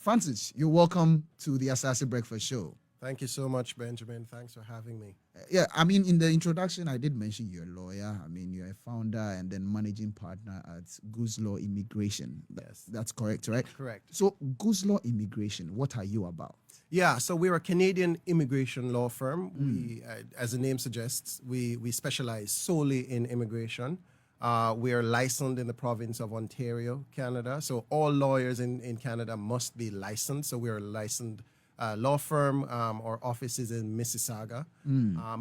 Francis, you're welcome to the Asase Breakfast Show. Thank you so much, Benjamin. Thanks for having me. Yeah, I mean, in the introduction, I did mention you're a lawyer. I mean, you're a founder and then managing partner at Goose Law Immigration. Yes. That's correct, right? Correct. So, Goose Law Immigration, what are you about? Yeah, so we're a Canadian immigration law firm. We, as the name suggests, we specialize solely in immigration. We are licensed in the province of Ontario, Canada. So all lawyers in Canada must be licensed. So we're a licensed law firm. Our office is in Mississauga.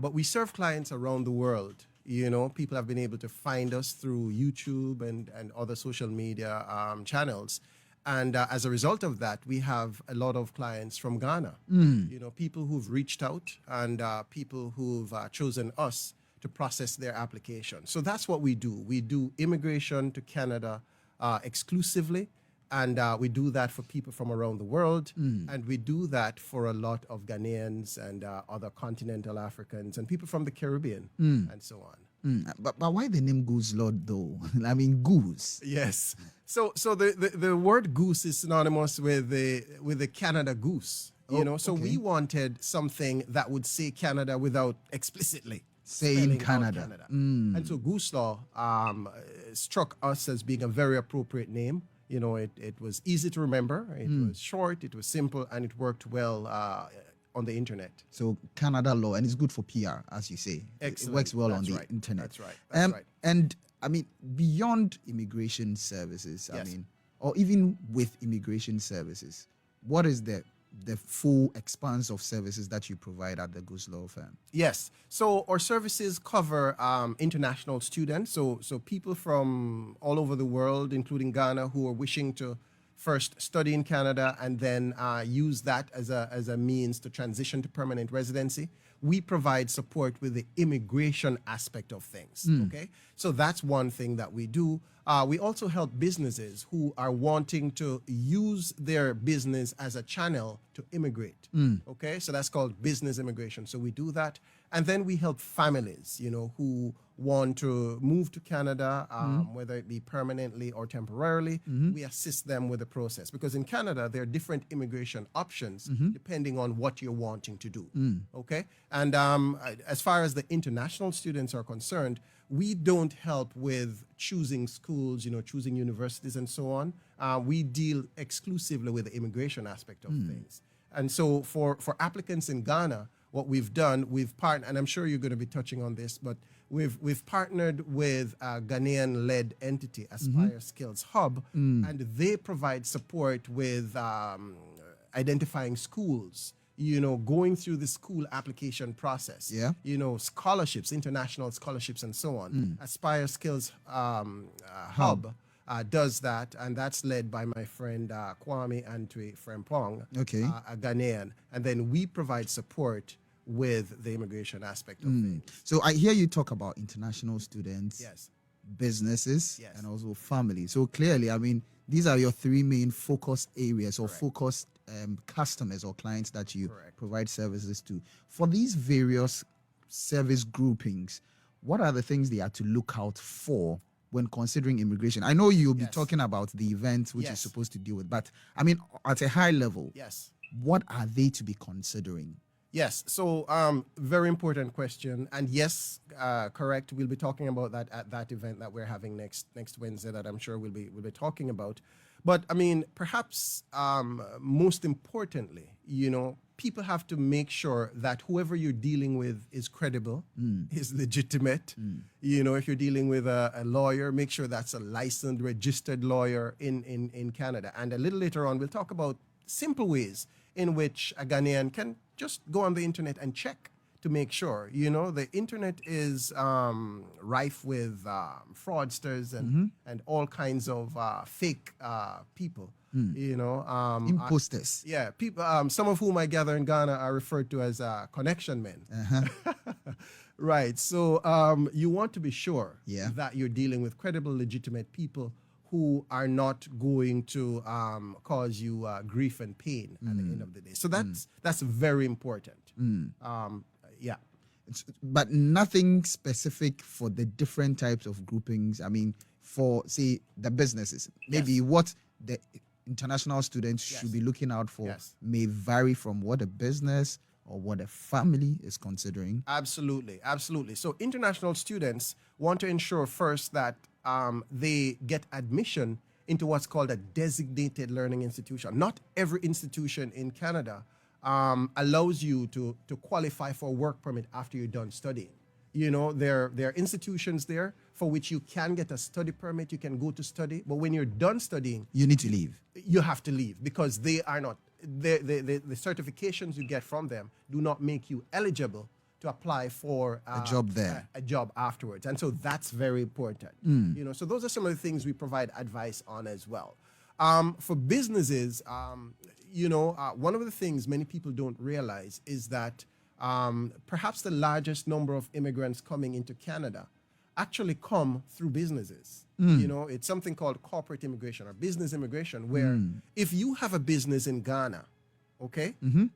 But we serve clients around the world. You know, people have been able to find us through YouTube and other social media channels. And as a result of that, we have a lot of clients from Ghana. You know, people who've reached out and people who've chosen us to process their application. So that's what we do. We do immigration to Canada exclusively. And we do that for people from around the world. And we do that for a lot of Ghanaians and other continental Africans and people from the Caribbean and so on. But why the name Goose Law, though? I mean, goose. Yes. So the word goose is synonymous with the Canada goose. You know, so we wanted something that would say Canada without explicitly Saying spelling out Canada. And so Goose Law struck us as being a very appropriate name. You know, it was easy to remember, it was short, it was simple, and it worked well on the internet. So, Canada Law, and it's good for PR, as you say. Excellent. It works well That's on the right. internet. That's right. That's right. And, I mean, beyond immigration services, I Yes. mean, or even with immigration services, what is the full expanse of services that you provide at the Goose Law firm? Yes. So our services cover international students, so people from all over the world, including Ghana, who are wishing to first study in Canada and then use that as a means to transition to permanent residency. We provide support with the immigration aspect of things. Okay, so that's one thing that we do. We also help businesses who are wanting to use their business as a channel to immigrate. Okay, so that's called business immigration. So we do that. And then we help families, you know, who want to move to Canada, whether it be permanently or temporarily. We assist them with the process because in Canada, there are different immigration options depending on what you're wanting to do. Okay. And as far as the international students are concerned, we don't help with choosing schools, you know, choosing universities and so on. We deal exclusively with the immigration aspect of things. And so for applicants in Ghana, what we've done, we've partnered, and I'm sure you're going to be touching on this, but we've partnered with a Ghanaian-led entity, Aspire Skills Hub, and they provide support with identifying schools, you know, going through the school application process, you know, scholarships, international scholarships, and so on. Aspire Skills Hub does that, and that's led by my friend Kwame Antwi Frempong, a Ghanaian. And then we provide support with the immigration aspect of things. So I hear you talk about international students, Yes. businesses, Yes. and also family. So clearly, I mean, these are your three main focus areas or Correct. focused customers or clients that you Correct. provide services to. For these various service groupings, what are the things they are to look out for when considering immigration? I know you'll be Yes. talking about the event which is Yes. supposed to deal with, but I mean, at a high level, Yes. what are they to be considering? Yes. So, very important question. And yes, correct. We'll be talking about that at that event that we're having next Wednesday. That I'm sure we'll be talking about. But I mean, perhaps most importantly, you know, people have to make sure that whoever you're dealing with is credible, is legitimate. You know, if you're dealing with a lawyer, make sure that's a licensed, registered lawyer in Canada. And a little later on, we'll talk about simple ways in which a Ghanaian can just go on the internet and check to make sure. You know, the internet is rife with fraudsters and all kinds of fake people. You know, Imposters. people. Some of whom I gather in Ghana are referred to as connection men. Right. So you want to be sure that you're dealing with credible, legitimate people who are not going to cause you grief and pain at the end of the day. So that's very important. Yeah. But nothing specific for the different types of groupings. I mean, for say the businesses, maybe what the international students Yes. should be looking out for Yes. may vary from what a business or what a family is considering. Absolutely, absolutely. So international students want to ensure first that they get admission into what's called a designated learning institution. Not every institution in Canada allows you to qualify for a work permit after you're done studying. You know, there are institutions there for which you can get a study permit, you can go to study, but when you're done studying, You need to leave. you have to leave because they are not, the certifications you get from them do not make you eligible to apply for A job there. a job afterwards. And so that's very important. You know, so those are some of the things we provide advice on as well. For businesses, you know, one of the things many people don't realize is that perhaps the largest number of immigrants coming into Canada actually come through businesses. You know, it's something called corporate immigration or business immigration, where if you have a business in Ghana, okay,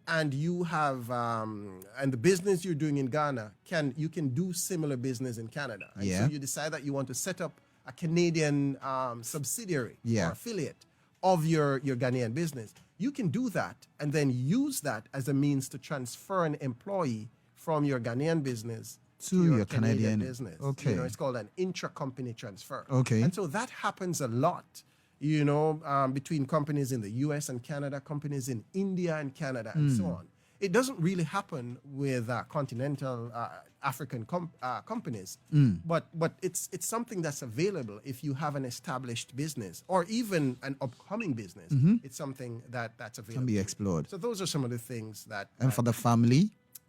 and you have and the business you're doing in Ghana you can do similar business in Canada, and Yeah. so you decide that you want to set up a Canadian subsidiary Yeah. or affiliate of your Ghanaian business. You can do that and then use that as a means to transfer an employee from your Ghanaian business To your Canadian Canadian- business. okay. You know, it's called an intra-company transfer. Okay. And so that happens a lot, you know, between companies in the US and Canada, companies in India and Canada, and so on. It doesn't really happen with continental African companies, but it's something that's available if you have an established business or even an upcoming business. It's something that's available. Can be explored. So those are some of the things that. And for the family,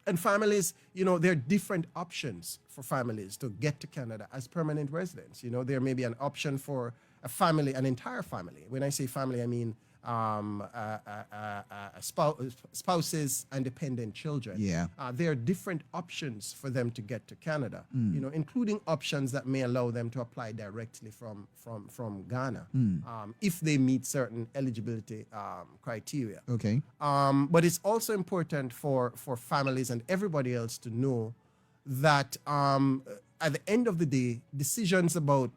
And families, you know, there are different options for families to get to Canada as permanent residents. You know, there may be an option for a family, an entire family. When I say family, I mean spouses and dependent children. Yeah. There are different options for them to get to Canada, you know, including options that may allow them to apply directly from Ghana if they meet certain eligibility criteria. okay. But it's also important for families and everybody else to know that at the end of the day, decisions about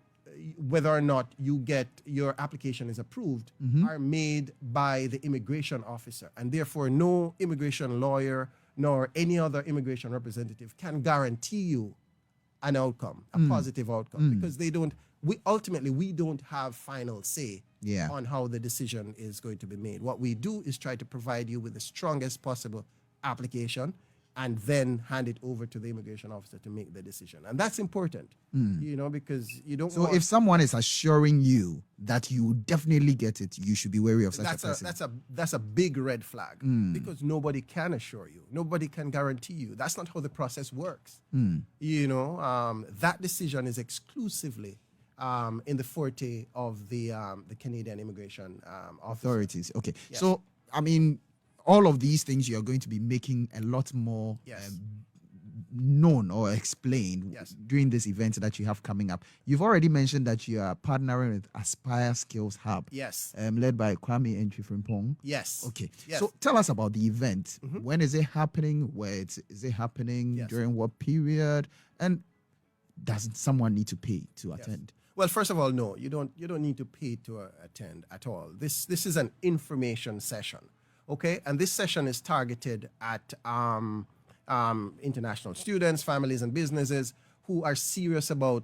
whether or not you get your application is approved are made by the immigration officer, and therefore no immigration lawyer nor any other immigration representative can guarantee you an outcome, a positive outcome, because we don't have final say Yeah. on how the decision is going to be made. What we do is try to provide you with the strongest possible application and then hand it over to the immigration officer to make the decision. And that's important, you know, because you don't So want... if someone is assuring you that you will definitely get it, you should be wary of such a person. that's a big red flag because nobody can assure you. Nobody can guarantee you. That's not how the process works. You know, that decision is exclusively in the forte of the Canadian immigration officer. Authorities. Okay. Yes. So, I mean, all of these things you're going to be making a lot more Yes. known or explained Yes. during this event that you have coming up. You've already mentioned that you are partnering with Aspire Skills Hub, Yes. led by Kwame Entry-Frimpong. Yes. Okay. Yes. So tell us about the event. When is it happening? Is it happening? Yes. During what period? And does someone need to pay to attend? Well, first of all, no, you don't need to pay to attend at all. This is an information session, okay? And this session is targeted at international students, families, and businesses who are serious about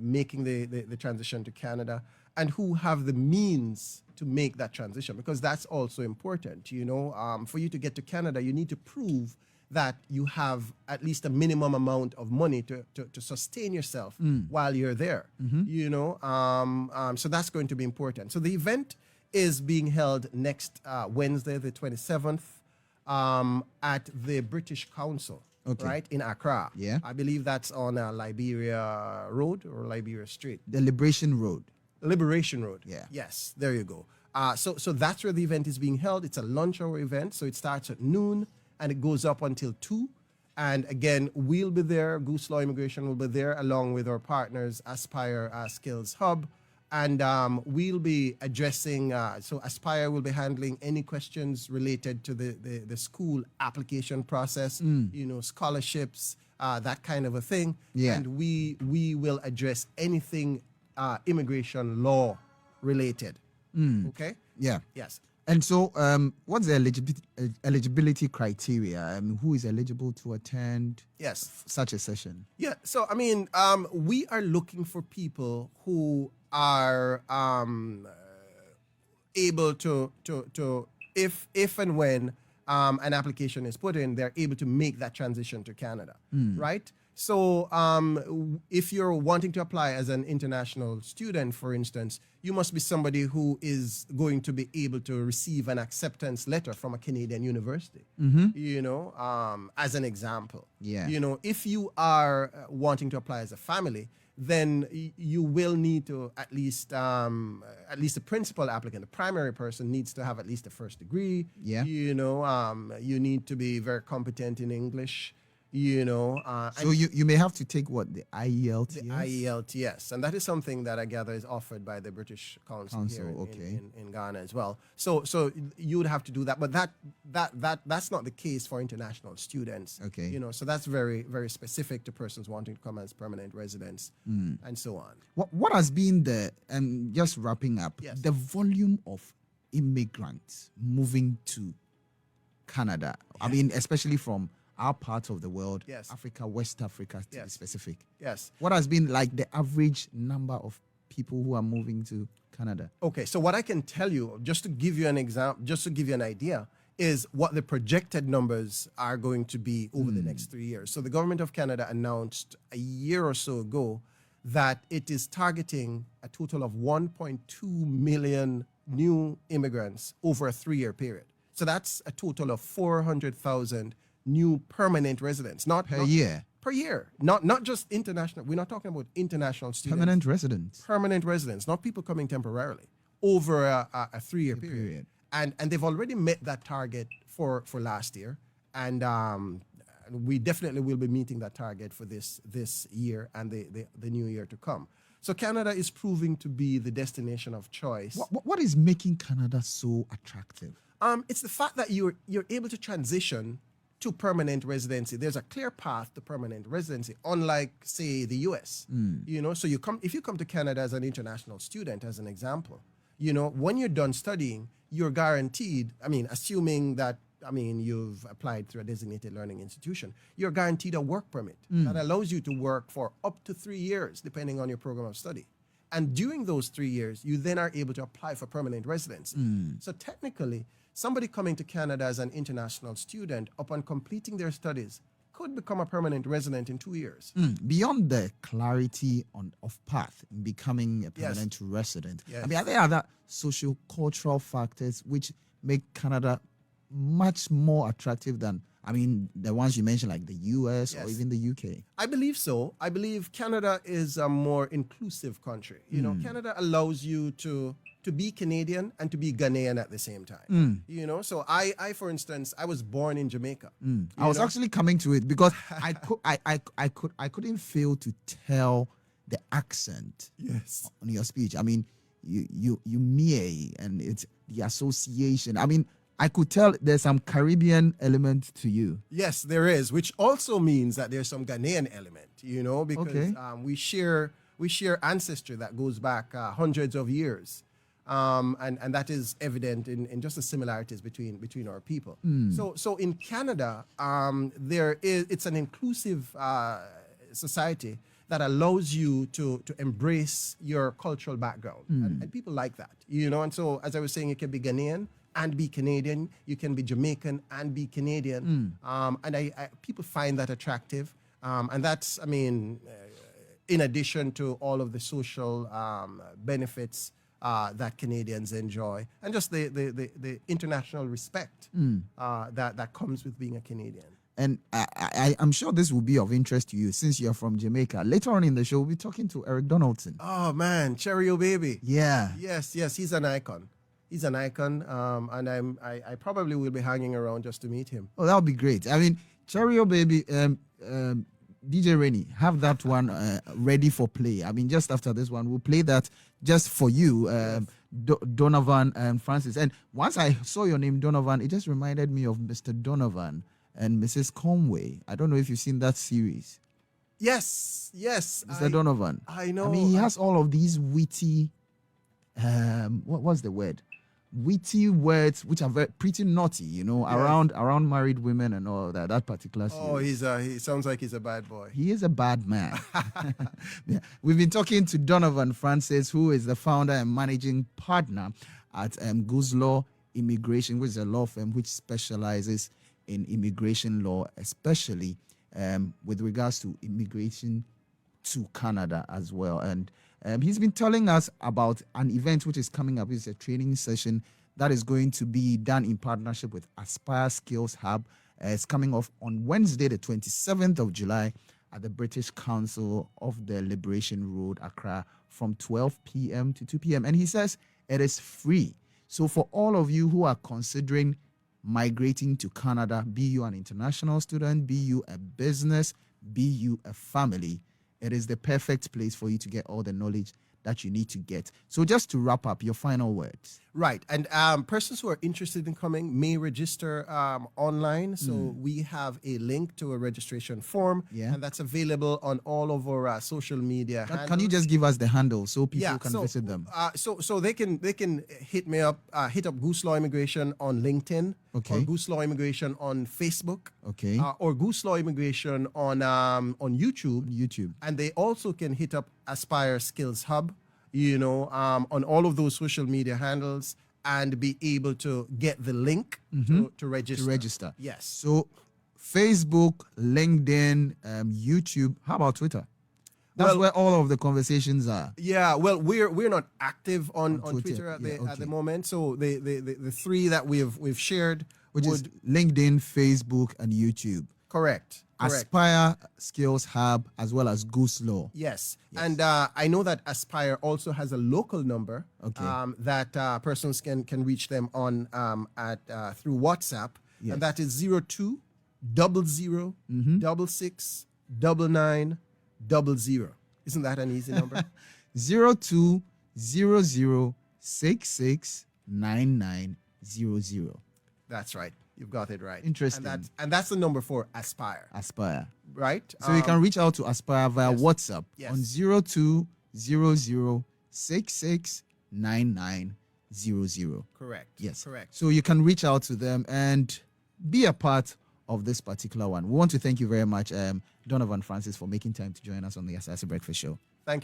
making the transition to Canada and who have the means to make that transition, because that's also important. You know, for you to get to Canada, you need to prove that you have at least a minimum amount of money to sustain yourself while you're there. You know, so that's going to be important. So the event is being held next Wednesday, the 27th, at the British Council, right, in Accra. Yeah. I believe that's on Liberia Road or Liberia Street. The Liberation Road. Liberation Road. Yeah. Yes, there you go. So that's where the event is being held. It's a lunch hour event, so it starts at noon and it goes up until 2. And again, we'll be there. Goose Law Immigration will be there along with our partners, Aspire Skills Hub. And we'll be addressing, so Aspire will be handling any questions related to the school application process, you know, scholarships, that kind of a thing. Yeah. And we will address anything immigration law related. Okay. Yeah. Yes. And so, what's the eligibility criteria? Who is eligible to attend Yes. such a session? Yeah. So I mean, we are looking for people who are able to if and when an application is put in, they're able to make that transition to Canada, right? So if you're wanting to apply as an international student, for instance, you must be somebody who is going to be able to receive an acceptance letter from a Canadian university, you know, as an example. Yeah. You know, if you are wanting to apply as a family, then you will need to at least the principal applicant, the primary person, needs to have at least a first degree. Yeah. You know, you need to be very competent in English. You know, So you may have to take what, the IELTS? the IELTS, and that is something that I gather is offered by the British Council here okay. in Ghana as well. So you would have to do that, but that's not the case for international students. Okay. You know, so that's very, very specific to persons wanting to come as permanent residents and so on. What has been the, just wrapping up, Yes. the volume of immigrants moving to Canada? I mean, especially from our part of the world, Yes. Africa, West Africa to be Yes. specific. Yes. What has been like the average number of people who are moving to Canada? Okay, so what I can tell you, just to give you an example, just to give you an idea, is what the projected numbers are going to be over the next 3 years. So the government of Canada announced a year or so ago that it is targeting a total of 1.2 million new immigrants over a 3-year period. So that's a total of 400,000 new permanent residents, not Year? per year, not just international. We're not talking about international students. Permanent residents? Permanent residents, not people coming temporarily, over a 3-year period. And they've already met that target for last year, and we definitely will be meeting that target for this year and the new year to come. So Canada is proving to be the destination of choice. What is making Canada so attractive? It's the fact that you're able to transition to permanent residency. There's a clear path to permanent residency, unlike, say, the US. You know, so if you come to Canada as an international student, as an example, you know, when you're done studying, you're guaranteed, I mean, assuming that, I mean, you've applied through a designated learning institution, you're guaranteed a work permit that allows you to work for up to 3 years, depending on your program of study. And during those 3 years, you then are able to apply for permanent residency. So technically, somebody coming to Canada as an international student, upon completing their studies, could become a permanent resident in 2 years. Beyond the clarity of path in becoming a Yes. permanent resident, Yes. I mean, are there other social cultural factors which make Canada much more attractive than, I mean, the ones you mentioned, like the US or Yes. even the UK? I believe so. I believe Canada is a more inclusive country. You know, Canada allows you to be Canadian and to be Ghanaian at the same time. You know, so I for instance, I was born in Jamaica. I was actually coming to it because I couldn't fail to tell the accent Yes. on your speech. I mean, you may, and it's the association. I mean, I could tell there's some Caribbean element to you. Yes, there is, which also means that there's some Ghanaian element, you know, because Okay. we share ancestry that goes back hundreds of years. And that is evident in just the similarities between our people. So in Canada, it's an inclusive society that allows you to embrace your cultural background, and people like that, you know. And so, as I was saying, you can be Ghanaian and be Canadian. You can be Jamaican and be Canadian, and I people find that attractive, and that's, I mean, in addition to all of the social benefits that Canadians enjoy, and just the international respect that comes with being a Canadian. And I'm sure this will be of interest to you since you're from Jamaica. Later on in the show, we'll be talking to Eric Donaldson. Oh man, Cheerio baby. Yeah. Yes, he's an icon. He's an icon, and I probably will be hanging around just to meet him. Oh, that would be great. I mean, Cheerio Baby, DJ Rennie, have that one ready for play. I mean, just after this one, we'll play that just for you, Donovan and Francis. And once I saw your name, Donovan, it just reminded me of Mr. Donovan and Mrs. Conway. I don't know if you've seen that series. Yes, Mr. Donovan. I know. I mean, he has all of these witty what was the word? Witty words which are very pretty naughty, around married women and all that. That particular series. Oh, he sounds like he's a bad boy. He is a bad man. Yeah. We've been talking to Donovan Francis, who is the founder and managing partner at Goose Law Immigration, which is a law firm which specializes in immigration law, especially with regards to immigration to Canada as well. And he's been telling us about an event which is coming up. It's a training session that is going to be done in partnership with Aspire Skills Hub. It's coming off on Wednesday, the 27th of July at the British Council of the Liberation Road, Accra, from 12 p.m. to 2 p.m. And he says it is free. So for all of you who are considering migrating to Canada, be you an international student, be you a business, be you a family, it is the perfect place for you to get all the knowledge that you need to get. So just to wrap up, your final words. Right. And persons who are interested in coming may register online. So we have a link to a registration form, and that's available on all of our social media handles. Can you just give us the handle so people can visit them? So they can hit me up, hit up Goose Law Immigration on LinkedIn, Okay. or Goose Law Immigration on Facebook, Okay. or Goose Law Immigration on YouTube. And they also can hit up Aspire Skills Hub, on all of those social media handles, and be able to get the link to register. To register. Yes. So Facebook, LinkedIn, YouTube. How about Twitter? That's where all of the conversations are. Yeah, well, we're not active on Twitter. Twitter at the moment. So the three that we've shared Which is LinkedIn, Facebook, and YouTube. Correct. Aspire Skills Hub, as well as Goose Law. Yes. And I know that Aspire also has a local number that persons can reach them on through WhatsApp, and that is 02 00 66 99 00. Isn't that an easy number? 02 00 66 9900. That's right. You've got it right. Interesting. And that's the number for Aspire. Aspire. Right? So you can reach out to Aspire via WhatsApp on 02 00 66 9900. Correct. Yes. Correct. So you can reach out to them and be a part of this particular one. We want to thank you very much, Donovan Francis, for making time to join us on the Asase Breakfast Show.